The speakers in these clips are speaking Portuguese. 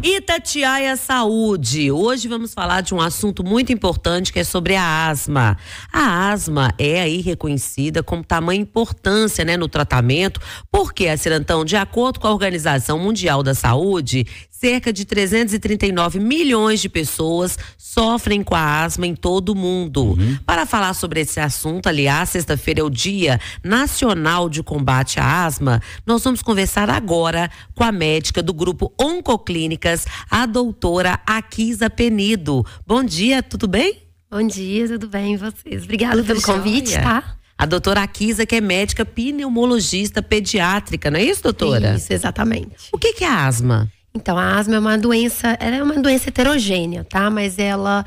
Itatiaia Saúde. Hoje vamos falar de um assunto muito importante que é sobre a asma. A asma é aí reconhecida como tamanha importância, né, no tratamento, porque, Cirantão, de acordo com a Organização Mundial da Saúde, cerca de 339 milhões de pessoas sofrem com a asma em todo o mundo. Para falar sobre esse assunto, aliás, sexta-feira é o Dia Nacional de Combate à Asma, nós vamos conversar agora com a médica do grupo Oncoclínicas, a doutora Akisa Penido. Bom dia, tudo bem? Bom dia, tudo bem e vocês? Obrigada pelo convite, tá? A doutora Akisa, que é médica pneumologista pediátrica, não é isso, doutora? Isso, exatamente. O que é a asma? Então, a asma é uma doença, ela é uma doença heterogênea, tá? Mas ela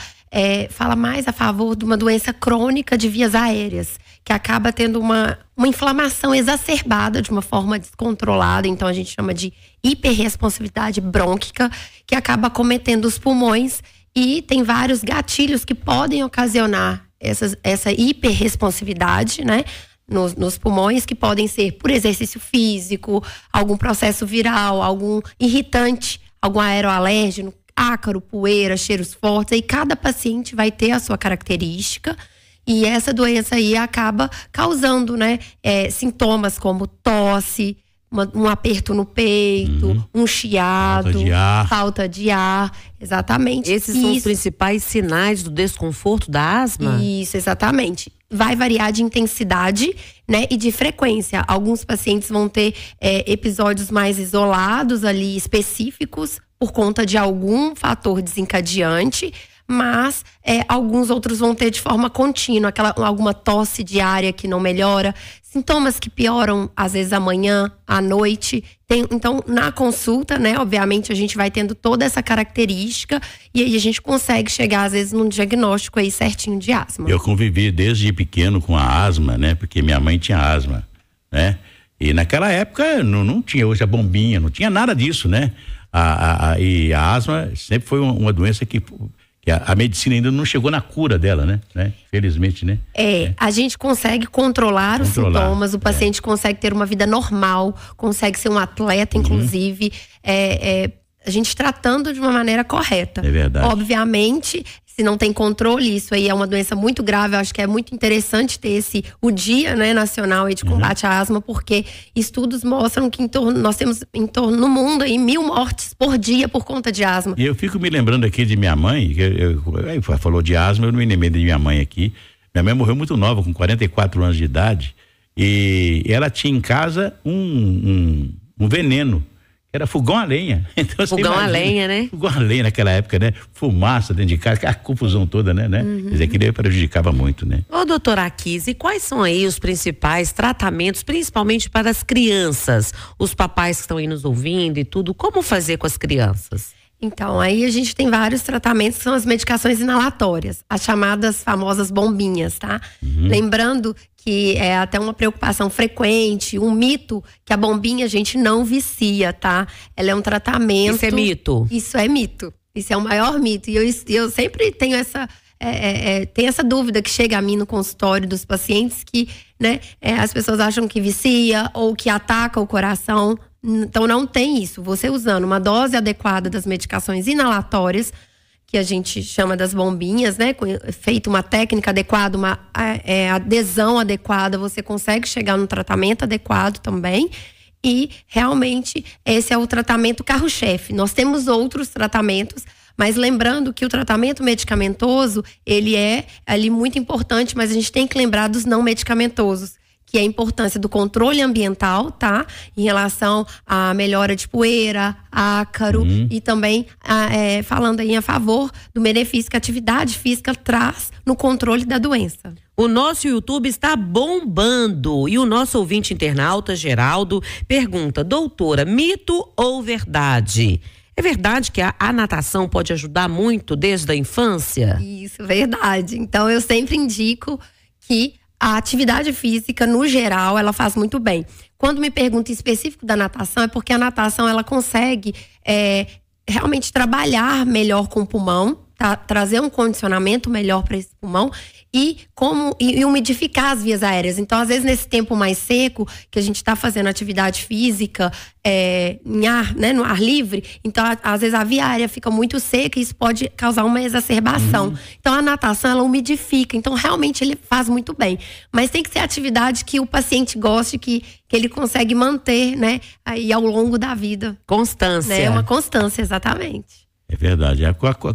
fala mais a favor de uma doença crônica de vias aéreas, que acaba tendo uma inflamação exacerbada de uma forma descontrolada. Então, a gente chama de hiperresponsividade brônquica, que acaba acometendo os pulmões e tem vários gatilhos que podem ocasionar essa hiperresponsividade, né? Nos pulmões, que podem ser por exercício físico, algum processo viral, algum irritante, algum aeroalérgeno, ácaro, poeira, cheiros fortes. Aí cada paciente vai ter a sua característica e essa doença aí acaba causando, né, sintomas como tosse, um aperto no peito, um chiado, falta de ar, exatamente. Esses são os principais sinais do desconforto da asma? Isso, exatamente. Vai variar de intensidade, né, e de frequência. Alguns pacientes vão ter episódios mais isolados ali, específicos, por conta de algum fator desencadeante, mas alguns outros vão ter de forma contínua, alguma tosse diária que não melhora, sintomas que pioram às vezes amanhã, à noite. Então, na consulta, né, obviamente a gente vai tendo toda essa característica e aí a gente consegue chegar às vezes num diagnóstico aí certinho de asma. Eu convivi desde pequeno com a asma, né, porque minha mãe tinha asma, né, e naquela época não tinha hoje a bombinha, não tinha nada disso, né, e a asma sempre foi uma doença que a medicina ainda não chegou na cura dela, né? Felizmente, né? A gente consegue controlar os sintomas, o paciente consegue ter uma vida normal, consegue ser um atleta, inclusive, a gente tratando de uma maneira correta. É verdade. Obviamente, se não tem controle, isso aí é uma doença muito grave. Eu acho que é muito interessante ter o Dia, né, Nacional aí de Combate à Asma, porque estudos mostram que nós temos em torno no mundo aí 1.000 mortes por dia por conta de asma. E eu fico me lembrando aqui de minha mãe, falou de asma, eu não me lembrei de minha mãe aqui. Minha mãe morreu muito nova, com 44 anos de idade, e ela tinha em casa um veneno. Era fogão a lenha. Então, fogão a lenha, né? Fogão a lenha naquela época, né? Fumaça dentro de casa, a confusão toda, né? Quer dizer, que prejudicava muito, né? Ô, doutora Akisa, e quais são aí os principais tratamentos, principalmente para as crianças? Os papais que estão aí nos ouvindo e tudo, como fazer com as crianças? Então, aí a gente tem vários tratamentos que são as medicações inalatórias, as chamadas famosas bombinhas, tá? Lembrando que é até uma preocupação frequente, um mito, que a bombinha a gente não vicia, tá? Ela é um tratamento… Isso é mito? Isso é mito. Isso é o maior mito. E eu sempre tenho essa dúvida que chega a mim no consultório dos pacientes, que, né, as pessoas acham que vicia ou que ataca o coração. Então não tem isso. Você usando uma dose adequada das medicações inalatórias, que a gente chama das bombinhas, né? Feita uma técnica adequada, uma adesão adequada, você consegue chegar no tratamento adequado também. E realmente esse é o tratamento carro-chefe. Nós temos outros tratamentos, mas lembrando que o tratamento medicamentoso, ele é ali muito importante, mas a gente tem que lembrar dos não medicamentosos, que é a importância do controle ambiental, tá? Em relação à melhora de poeira, ácaro e também falando aí a favor do benefício que a atividade física traz no controle da doença. O nosso YouTube está bombando e o nosso ouvinte internauta, Geraldo, pergunta: doutora, mito ou verdade? É verdade que a natação pode ajudar muito desde a infância? Isso, verdade. Então eu sempre indico que a atividade física, no geral, ela faz muito bem. Quando me pergunta em específico da natação, é porque a natação ela consegue realmente trabalhar melhor com o pulmão, trazer um condicionamento melhor para esse pulmão e umidificar as vias aéreas. Então, às vezes, nesse tempo mais seco, que a gente está fazendo atividade física em ar, né, no ar livre, então, às vezes, a via aérea fica muito seca e isso pode causar uma exacerbação. Então, a natação, ela umidifica. Então, realmente, ele faz muito bem. Mas tem que ser atividade que o paciente goste, que ele consegue manter, né, aí ao longo da vida. Constância. Né? Uma constância, exatamente. É verdade.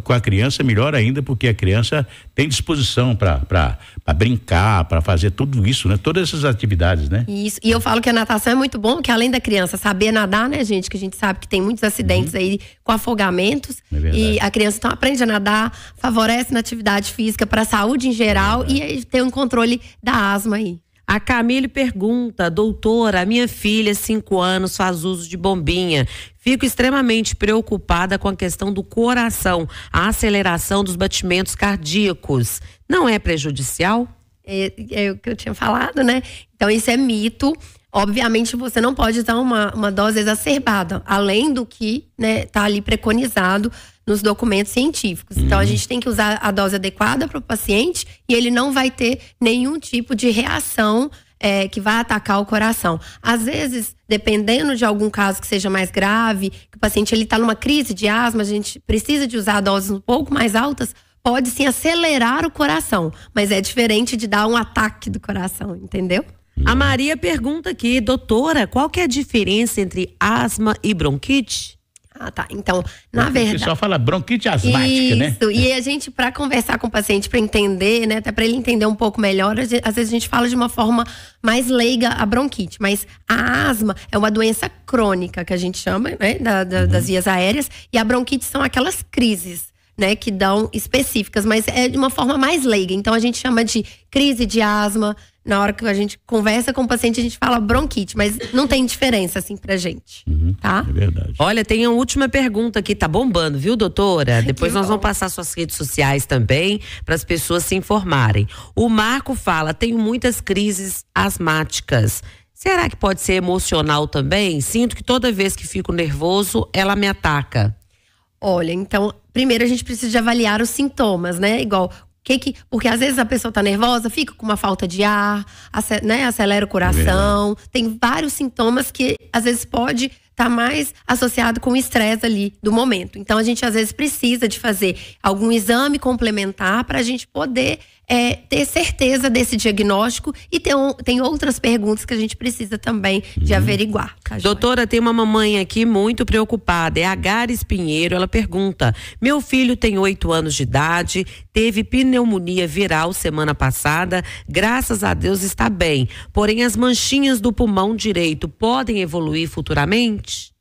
Com a criança é melhor ainda, porque a criança tem disposição para brincar, para fazer tudo isso, né? Todas essas atividades, né? Isso. E eu falo que a natação é muito bom, que além da criança saber nadar, né, gente? Que a gente sabe que tem muitos acidentes aí com afogamentos. É verdade. E a criança então aprende a nadar, favorece na atividade física para a saúde em geral e aí tem um controle da asma aí. A Camille pergunta: doutora, a minha filha, 5 anos, faz uso de bombinha. Fico extremamente preocupada com a questão do coração, a aceleração dos batimentos cardíacos. Não é prejudicial? É o que eu tinha falado, né? Então, isso é mito. Obviamente, você não pode usar uma dose exacerbada, além do que, né, tá ali preconizado nos documentos científicos. Então, a gente tem que usar a dose adequada para o paciente e ele não vai ter nenhum tipo de reação que vai atacar o coração. Às vezes, dependendo de algum caso que seja mais grave, que o paciente está numa crise de asma, a gente precisa de usar doses um pouco mais altas, pode sim acelerar o coração, mas é diferente de dar um ataque do coração, entendeu? A Maria pergunta aqui: doutora, qual que é a diferença entre asma e bronquite? Ah, tá. Então, na verdade... O pessoal fala bronquite asmática, né? Isso. E a gente, para conversar com o paciente, para entender, né? Até para ele entender um pouco melhor, às vezes a gente fala de uma forma mais leiga a bronquite. Mas a asma é uma doença crônica, que a gente chama, né? Das vias aéreas. E a bronquite são aquelas crises, né? Que dão específicas, mas é de uma forma mais leiga. Então, a gente chama de crise de asma. Na hora que a gente conversa com o paciente, a gente fala bronquite, mas não tem diferença, assim, pra gente, tá? É verdade. Olha, tem a última pergunta aqui, tá bombando, viu, doutora? Depois nós vamos passar suas redes sociais também, para as pessoas se informarem. O Marco fala: tenho muitas crises asmáticas. Será que pode ser emocional também? Sinto que toda vez que fico nervoso, ela me ataca. Olha, então, primeiro a gente precisa de avaliar os sintomas, né? Igual... Porque às vezes a pessoa tá nervosa, fica com uma falta de ar, né, acelera o coração. Tem vários sintomas que às vezes pode estar mais associado com o estresse ali do momento. Então a gente às vezes precisa de fazer algum exame complementar para a gente poder ter certeza desse diagnóstico e tem outras perguntas que a gente precisa também de averiguar. Tá, doutora, tem uma mamãe aqui muito preocupada, é a Gares Pinheiro. Ela pergunta: meu filho tem 8 anos de idade, teve pneumonia viral semana passada, graças a Deus está bem, porém as manchinhas do pulmão direito podem evoluir futuramente?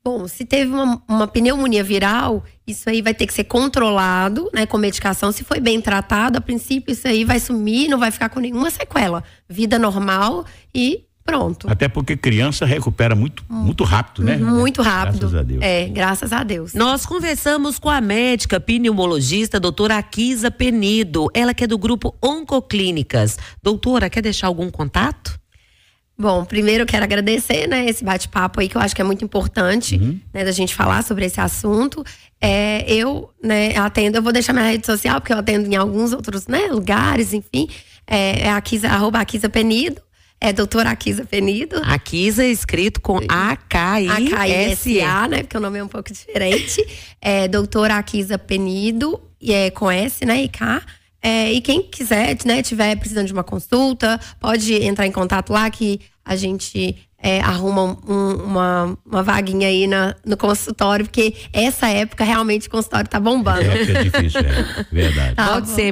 Bom, se teve uma pneumonia viral, isso aí vai ter que ser controlado, né, com medicação. Se foi bem tratado, a princípio isso aí vai sumir, não vai ficar com nenhuma sequela. Vida normal e pronto. Até porque criança recupera muito rápido, né? Muito rápido. Graças a Deus. Graças a Deus. Nós conversamos com a médica pneumologista, doutora Akisa Penido. Ela que é do grupo Oncoclínicas. Doutora, quer deixar algum contato? Bom, primeiro eu quero agradecer, né, esse bate-papo aí que eu acho que é muito importante, né, da gente falar sobre esse assunto. Eu, né, atendo, eu vou deixar minha rede social porque eu atendo em alguns outros, né, lugares, enfim. Akisa, @Akisa Penido. Doutora Akisa Penido. Akisa é escrito com A-K-I-S-A, né, porque o nome é um pouco diferente. Doutora Akisa Penido, e com S, né, e K. E quem quiser, né, tiver precisando de uma consulta, pode entrar em contato lá que a gente arruma uma vaguinha aí no consultório, porque essa época realmente o consultório tá bombando. É difícil, verdade. Pode ser.